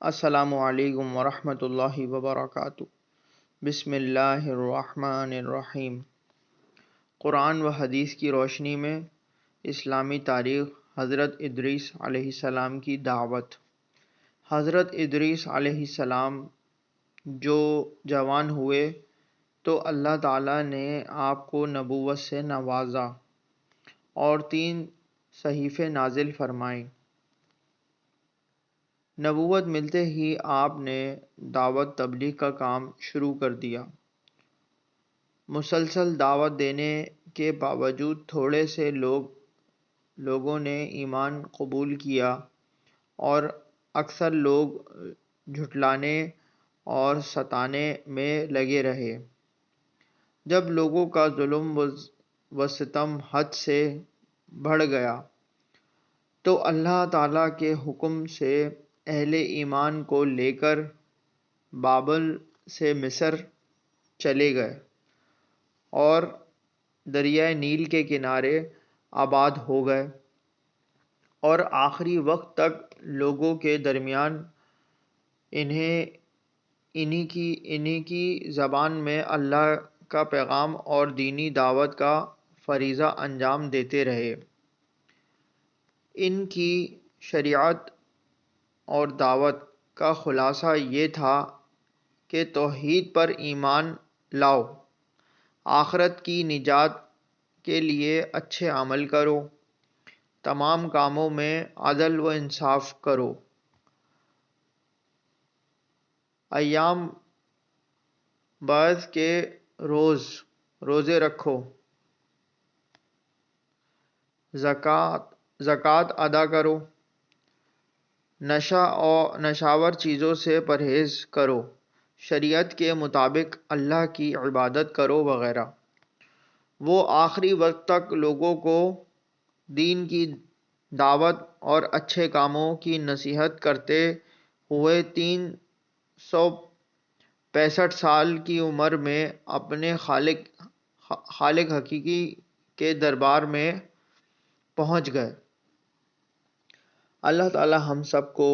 السلام علیکم ورحمۃ اللہ وبرکاتہ۔ بسم اللہ الرحمن الرحیم۔ قرآن و حدیث کی روشنی میں اسلامی تاریخ، حضرت ادریس علیہ السلام کی دعوت۔ حضرت ادریس علیہ السلام جو جوان ہوئے تو اللہ تعالیٰ نے آپ کو نبوت سے نوازا اور 3 صحیفے نازل فرمائے۔ نبوت ملتے ہی آپ نے دعوت تبلیغ کا کام شروع کر دیا۔ مسلسل دعوت دینے کے باوجود تھوڑے سے لوگوں نے ایمان قبول کیا اور اکثر لوگ جھٹلانے اور ستانے میں لگے رہے۔ جب لوگوں کا ظلم و ستم حد سے بڑھ گیا تو اللہ تعالیٰ کے حکم سے اہل ایمان کو لے کر بابل سے مصر چلے گئے اور دریائے نیل کے کنارے آباد ہو گئے، اور آخری وقت تک لوگوں کے درمیان انہی کی زبان میں اللہ کا پیغام اور دینی دعوت کا فریضہ انجام دیتے رہے۔ ان کی شریعت اور دعوت کا خلاصہ یہ تھا کہ توحید پر ایمان لاؤ، آخرت کی نجات کے لیے اچھے عمل کرو، تمام کاموں میں عدل و انصاف کرو، ایام بعد کے روزے رکھو، زکوٰۃ ادا کرو، نشاور چیزوں سے پرہیز کرو، شریعت کے مطابق اللہ کی عبادت کرو وغیرہ۔ وہ آخری وقت تک لوگوں کو دین کی دعوت اور اچھے کاموں کی نصیحت کرتے ہوئے 365 سال کی عمر میں اپنے خالق حقیقی کے دربار میں پہنچ گئے۔ اللہ تعالی ہم سب کو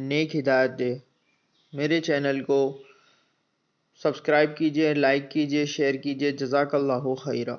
نیک ہدایت دے۔ میرے چینل کو سبسکرائب کیجیے، لائک کیجیے، شیئر کیجیے۔ جزاک اللہ خیرہ۔